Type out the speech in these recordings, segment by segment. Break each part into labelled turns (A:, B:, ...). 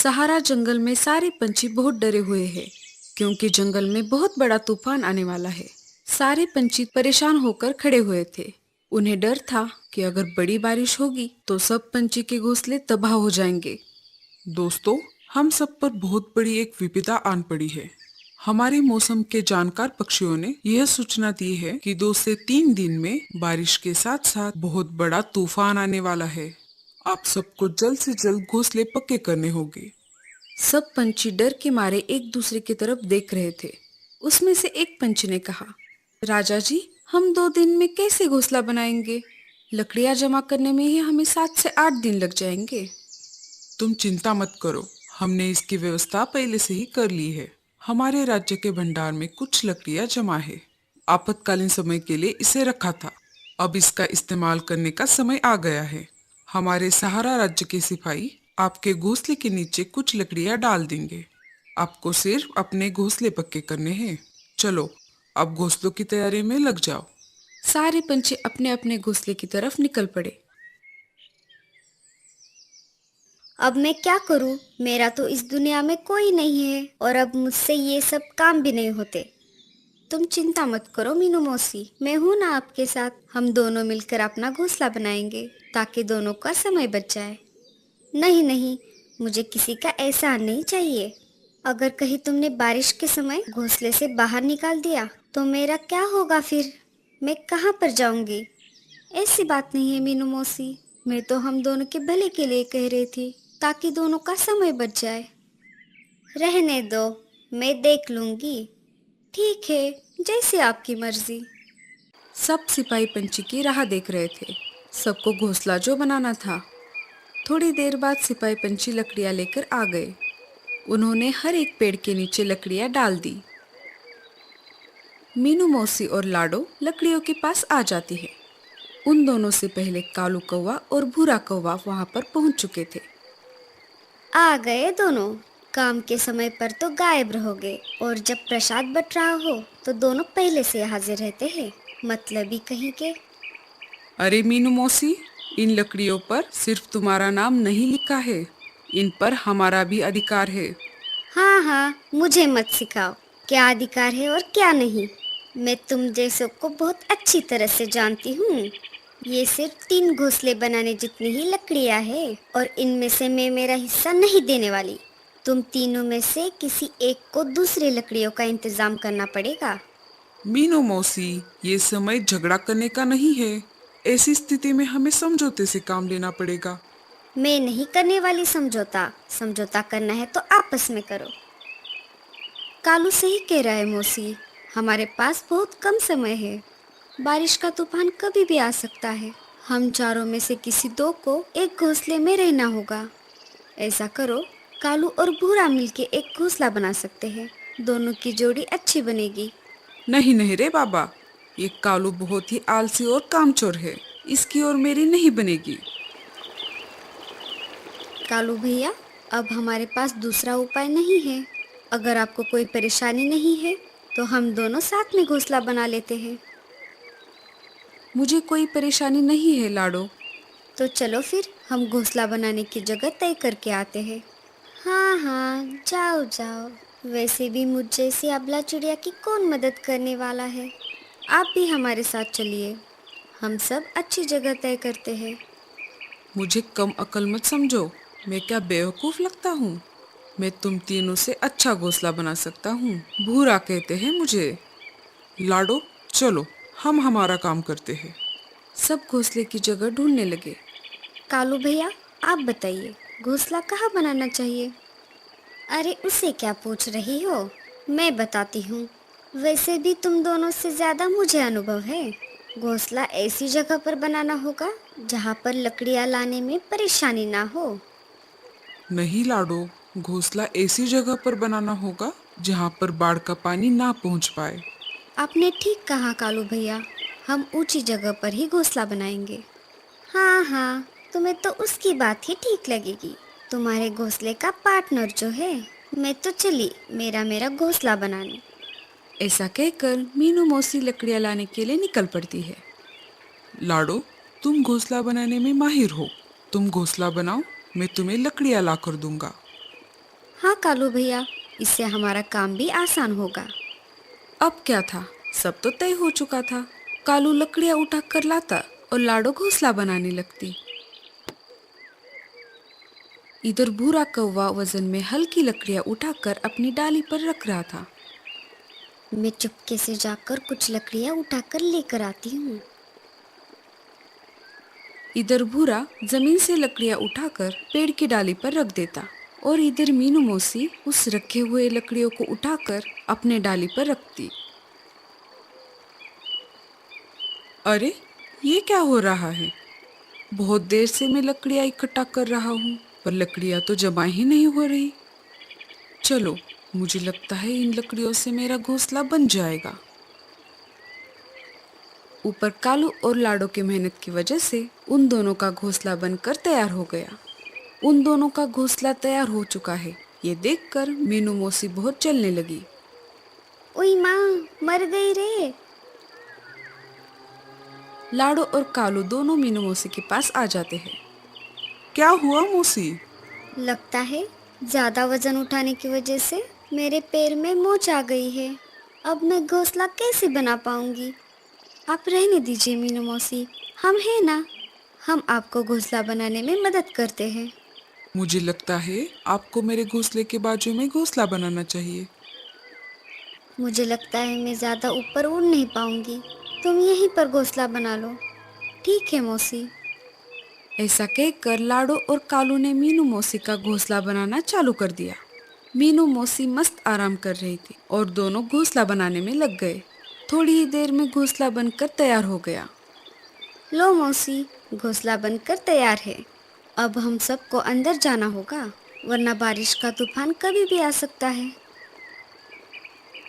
A: सहारा जंगल में सारे पंछी बहुत डरे हुए हैं क्योंकि जंगल में बहुत बड़ा तूफान आने वाला है। सारे पंछी परेशान होकर खड़े हुए थे। उन्हें डर था कि अगर बड़ी बारिश होगी तो सब पंछी के घोंसले तबाह हो जाएंगे।
B: दोस्तों, हम सब पर बहुत बड़ी एक विपदा आन पड़ी है। हमारे मौसम के जानकार पक्षियों ने यह सूचना दी है कि 2 से 3 दिन में बारिश के साथ साथ बहुत बड़ा तूफान आने वाला है। आप सबको जल्द से जल्द घोंसले पक्के करने होंगे।
A: सब पंछी डर के मारे एक दूसरे की तरफ देख रहे थे। उसमें से एक पंछी ने कहा, राजा जी, हम 2 दिन में कैसे घोंसला बनाएंगे? लकड़ियां जमा करने में ही हमें 7 से 8 दिन लग जाएंगे।
B: तुम चिंता मत करो, हमने इसकी व्यवस्था पहले से ही कर ली है। हमारे राज्य के भंडार में कुछ लकड़ियां जमा है। आपातकालीन समय के लिए इसे रखा था। अब इसका इस्तेमाल करने का समय आ गया है। हमारे सहारा राज्य के सिपाही आपके घोंसले के नीचे कुछ लकड़ियां डाल देंगे। आपको सिर्फ अपने घोंसले पक्के करने हैं। चलो, अब घोंसलों की तैयारी में लग जाओ।
A: सारे पंछी अपने अपने घोंसले की तरफ निकल पड़े।
C: अब मैं क्या करूं? मेरा तो इस दुनिया में कोई नहीं है और अब मुझसे ये सब काम भी नहीं होते। तुम चिंता मत करो मीनू मौसी, मैं हूं ना आपके साथ। हम दोनों मिलकर अपना घोंसला बनाएंगे ताकि दोनों का समय बच जाए। नहीं नहीं, मुझे किसी का एहसान नहीं चाहिए। अगर कहीं तुमने बारिश के समय घोंसले से बाहर निकाल दिया तो मेरा क्या होगा फिर? मैं कहाँ पर जाऊंगी? ऐसी बात नहीं है मीनू मौसी, मैं तो हम दोनों के भले के लिए कह रही थी ताकि दोनों का समय बच जाए। रहने दो, मैं देख लूंगी। ठीक है, जैसी आपकी मर्जी।
A: सब सिपाही पंछी की राह देख रहे थे। सबको घोंसला जो बनाना था। थोड़ी देर बाद सिपाही पंछी लकड़ियां लेकर आ गए। उन्होंने हर एक पेड़ के नीचे लकड़ियां डाल दी। मीनू मौसी और लाडो लकड़ियों के पास आ जाती है। उन दोनों से पहले कालू कौवा और भूरा कौवा वहां पर पहुंच चुके थे।
C: आ गए दोनों। काम के समय पर तो गायब रहोगे और जब प्रसाद बट रहा हो तो दोनों पहले से हाजिर रहते हैं। मतलबी कहीं के।
A: अरे मीनू मौसी, इन लकड़ियों पर सिर्फ तुम्हारा नाम नहीं लिखा है, इन पर हमारा भी अधिकार है।
C: हाँ हाँ, मुझे मत सिखाओ क्या अधिकार है और क्या नहीं। मैं तुम जैसों को बहुत अच्छी तरह से जानती हूँ। ये सिर्फ 3 घोंसले बनाने जितनी ही लकड़ियाँ है और इनमें से मैं मेरा हिस्सा नहीं देने वाली। तुम तीनों में से किसी एक को दूसरी लकड़ियों का इंतजाम करना पड़ेगा।
B: मीनू मौसी, ये समय झगड़ा करने का नहीं है। ऐसी स्थिति में हमें समझौते से काम लेना पड़ेगा।
C: मैं नहीं करने वाली समझौता। समझौता करना है तो आपस में करो। कालू सही कह रहा है मौसी, हमारे पास बहुत कम समय है। बारिश का तूफान कभी भी आ सकता है। हम चारों में से किसी दो को एक घोंसले में रहना होगा। ऐसा करो, कालू और भूरा मिलके एक घोंसला बना सकते हैं। दोनों की जोड़ी अच्छी बनेगी।
A: नहीं नहीं रे बाबा, ये कालू बहुत ही आलसी और कामचोर है। इसकी और मेरी नहीं बनेगी।
C: कालू भैया, अब हमारे पास दूसरा उपाय नहीं है। अगर आपको कोई परेशानी नहीं है तो हम दोनों साथ में घोंसला बना लेते हैं।
A: मुझे कोई परेशानी नहीं है लाडो।
C: तो चलो फिर हम घोंसला बनाने की जगह तय करके आते हैं। हाँ हाँ, जाओ जाओ। वैसे भी मुझ जैसी अबला चिड़िया की कौन मदद करने वाला है। आप भी हमारे साथ चलिए, हम सब अच्छी जगह तय करते हैं।
A: मुझे कम अकल मत समझो। मैं क्या बेवकूफ लगता हूँ? मैं तुम तीनों से अच्छा घोंसला बना सकता हूँ। भूरा कहते हैं मुझे।
B: लाडो, चलो, हम हमारा काम करते हैं।
A: सब घोंसले की जगह ढूंढने लगे।
C: कालू भैया, आप बताइए, घोंसला कहाँ बनाना चाहिए? अरे उसे क्या पूछ रही हो, मैं बताती हूँ। वैसे भी तुम दोनों से ज़्यादा मुझे अनुभव है। घोंसला ऐसी जगह पर बनाना होगा जहाँ पर लकड़ियाँ लाने में परेशानी ना हो।
B: नहीं लाडो, घोंसला ऐसी जगह पर बनाना होगा जहाँ पर बाढ़ का पानी ना पहुँच पाए।
C: आपने ठीक कहा कालू भैया, हम ऊंची जगह पर ही घोंसला बनाएंगे। हाँ हाँ, तुम्हें तो उसकी बात ही ठीक लगेगी। तुम्हारे घोंसले का पार्टनर जो है, मैं तो चली मेरा मेरा घोंसला बनाने।
A: ऐसा कहकर मीनू मौसी लकड़ियाँ लाने के लिए निकल पड़ती है।
B: लाडो, तुम घोंसला बनाने में माहिर हो। तुम घोंसला बनाओ, मैं तुम्हें लकड़ियाँ ला कर दूंगा।
C: हाँ कालू भैया, इससे हमारा काम भी आसान होगा।
A: अब क्या था, सब तो तय हो चुका था। कालू लकड़ियां उठा कर लाता और लाडो घोंसला बनाने लगती। इधर भूरा कौवा वजन में हल्की लकड़ियां उठाकर अपनी डाली पर रख रहा था।
C: मैं चुपके से जाकर कुछ लकड़ियां उठाकर लेकर आती हूँ।
A: इधर भूरा जमीन से लकड़ियां उठाकर पेड़ की डाली पर रख देता और इधर मीनू मौसी उस रखे हुए लकड़ियों को उठाकर अपने डाली पर रखती। अरे, ये क्या हो रहा है? बहुत देर से मैं लकड़ियां इकट्ठा कर रहा हूँ, पर लकड़ियां तो जमा ही नहीं हो रही। चलो, मुझे लगता है इन लकड़ियों से मेरा घोंसला बन जाएगा। ऊपर कालू और लाडो की मेहनत की वजह से उन दोनों का घोंसला बनकर तैयार हो गया। उन दोनों का घोंसला तैयार हो चुका है, ये देखकर मीनू मौसी बहुत जलने लगी।
C: ओई माँ, मर गई रे।
A: लाडो और कालू दोनों मीनू मौसी के पास आ जाते हैं।
B: क्या हुआ मौसी?
C: लगता है ज्यादा वजन उठाने की वजह से मेरे पैर में मोच आ गई है। अब मैं घोंसला कैसे बना पाऊंगी? आप रहने दीजिए मीनू मौसी, हम हैं ना, हम आपको घोंसला बनाने में मदद करते हैं।
B: मुझे लगता है आपको मेरे घोंसले के बाजू में घोंसला बनाना चाहिए।
C: मुझे लगता है मैं ज्यादा ऊपर उड़ नहीं पाऊंगी, तुम यहीं पर घोंसला बना लो। ठीक है मौसी।
A: ऐसा कहकर लाडो और कालू ने मीनू मौसी का घोंसला बनाना चालू कर दिया। मीनू मौसी मस्त आराम कर रही थी और दोनों घोंसला बनाने में लग गए। थोड़ी ही देर में घोंसला बनकर तैयार हो गया।
C: लो मौसी, घोंसला बनकर तैयार है। अब हम सबको अंदर जाना होगा, वरना बारिश का तूफान कभी भी आ सकता है।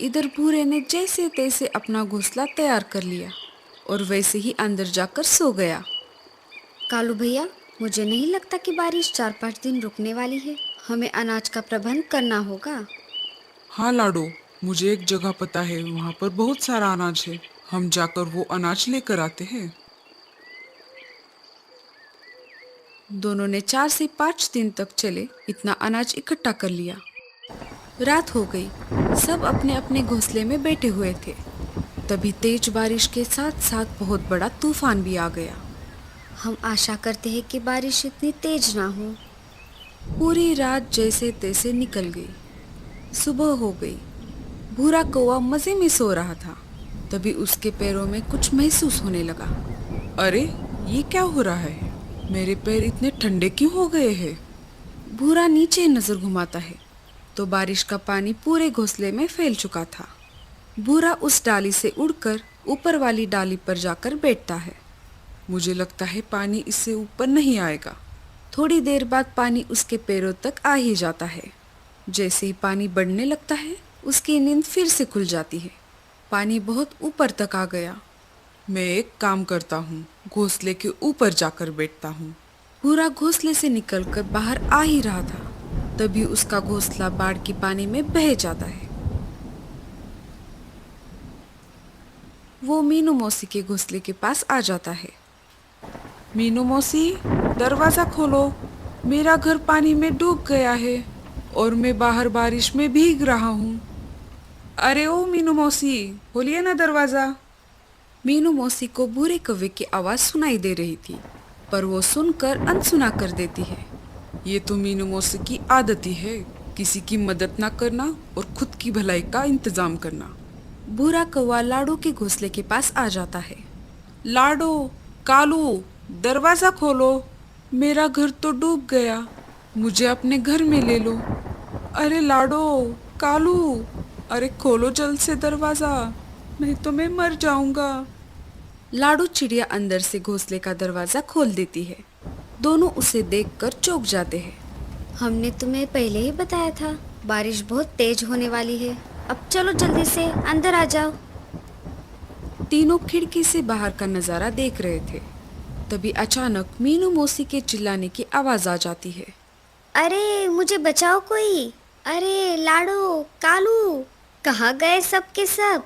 A: इधर भूरे ने जैसे तैसे अपना घोंसला तैयार कर लिया और वैसे ही अंदर जाकर सो गया।
C: कालू भैया, मुझे नहीं लगता कि बारिश 4-5 दिन रुकने वाली है। हमें अनाज का प्रबंध करना होगा।
B: हाँ लाडो, मुझे एक जगह पता है, वहाँ पर बहुत सारा अनाज है। हम जाकर वो अनाज लेकर आते हैं।
A: दोनों ने 4 से 5 दिन तक चले इतना अनाज इकट्ठा कर लिया। रात हो गई, सब अपने अपने घोंसले में बैठे हुए थे। तभी तेज बारिश के साथ साथ बहुत बड़ा तूफान भी आ गया।
C: हम आशा करते हैं कि बारिश इतनी तेज ना हो।
A: पूरी रात जैसे तैसे निकल गई। सुबह हो गई। भूरा कौवा मजे में सो रहा था। तभी उसके पैरों में कुछ महसूस होने लगा।
B: अरे, ये क्या हो रहा है? मेरे पैर इतने ठंडे क्यों हो गए हैं?
A: भूरा नीचे नजर घुमाता है तो बारिश का पानी पूरे घोंसले में फैल चुका था। भूरा उस डाली से उड़कर ऊपर वाली डाली पर जाकर बैठता है।
B: मुझे लगता है पानी इससे ऊपर नहीं आएगा।
A: थोड़ी देर बाद पानी उसके पैरों तक आ ही जाता है। जैसे ही पानी बढ़ने लगता है, उसकी नींद फिर से खुल जाती है। पानी बहुत ऊपर तक आ गया।
B: मैं एक काम करता हूँ, घोंसले के ऊपर जाकर बैठता हूँ।
A: भूरा घोंसले से निकलकर बाहर आ ही रहा था, तभी उसका घोंसला बाढ़ की पानी में बह जाता है। वो मीनू मौसी के घोंसले के पास आ जाता है।
B: मीनू मौसी, दरवाजा खोलो, मेरा घर पानी में डूब गया है और मैं बाहर बारिश में भीग रहा हूँ। अरे ओ मीनू मौसी, खोलिए ना दरवाजा।
A: मीनू मौसी को भूरे कौवे की आवाज सुनाई दे रही थी, पर वो सुनकर अनसुना कर देती है।
B: ये तो मीनू मौसी की आदत ही है, किसी की मदद ना करना और खुद की भलाई का इंतजाम करना।
A: भूरा कौवा लाडो के घोंसले के पास आ जाता है।
B: लाडो, कालू, दरवाजा खोलो, मेरा घर तो डूब गया, मुझे अपने घर में ले लो। अरे लाडो, कालू, अरे खोलो जल्द से दरवाजा, नहीं तो मैं मर जाऊंगा।
A: लाडो चिड़िया अंदर से घोंसले का दरवाजा खोल देती है। दोनों उसे देखकर चौंक जाते हैं।
C: हमने तुम्हें पहले ही बताया था, बारिश बहुत तेज होने वाली है। अब चलो जल्दी से अंदर आ जाओ।
A: तीनों खिड़की से बाहर का नजारा देख रहे थे। तभी अचानक मीनू मौसी के चिल्लाने की आवाज आ जाती है।
C: अरे मुझे बचाओ कोई! अरे लाडो, कालू, कहाँ गए सब के सब?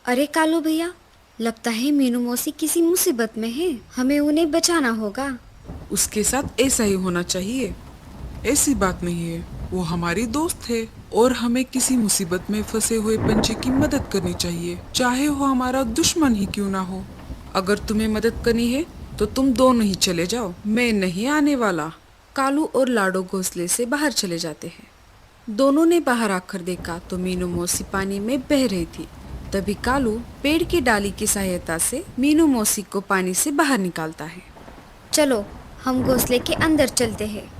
C: अरे कालू भैया, लगता है मीनू मौसी किसी मुसीबत में है, हमें उन्हें बचाना होगा।
B: उसके साथ ऐसा ही होना चाहिए, ऐसी बात नहीं है। वो हमारी दोस्त थे और हमें किसी मुसीबत में फंसे हुए पंछी की मदद करनी चाहिए, चाहे वो हमारा दुश्मन ही क्यों ना हो।
A: अगर तुम्हें मदद करनी है तो तुम दोनों ही चले जाओ, मैं नहीं आने वाला। कालू और लाडो घोंसले से बाहर चले जाते हैं। दोनों ने बाहर आकर देखा तो मीनू मौसी पानी में बह रही थी। तभी कालू पेड़ की डाली की सहायता से मीनू मौसी को पानी से बाहर निकालता है।
C: चलो हम घोंसले के अंदर चलते हैं।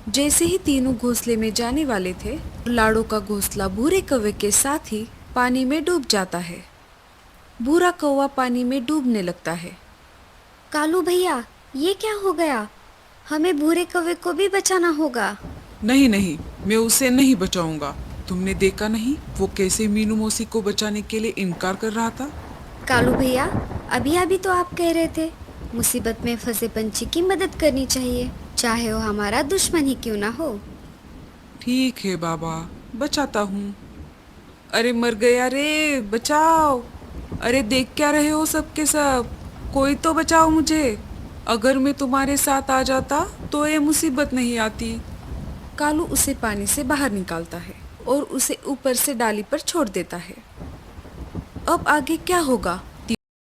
A: जैसे ही तीनों घोंसले में जाने वाले थे, लाडो का घोंसला भूरे कौवे के साथ ही पानी में डूब जाता है। भूरा कौवा पानी में डूबने लगता है।
C: कालू भैया, ये क्या हो गया? हमें भूरे कौवे को भी बचाना होगा।
B: नहीं नहीं, मैं उसे नहीं बचाऊंगा। तुमने देखा नहीं वो कैसे मीनू मौसी को बचाने के लिए इनकार कर रहा था।
C: कालू भैया, अभी अभी तो आप कह रहे थे मुसीबत में फंसे पंछी की मदद करनी चाहिए, चाहे वो हमारा दुश्मन ही क्यों ना हो।
B: ठीक है बाबा, बचाता हूँ।
A: अरे मर गया रे, बचाओ। अरे देख क्या रहे हो सबके सब, कोई तो बचाओ मुझे। अगर मैं तुम्हारे साथ आ जाता तो ये मुसीबत नहीं आती। कालू उसे पानी से बाहर निकालता है और उसे ऊपर से डाली पर छोड़ देता है। अब आगे क्या होगा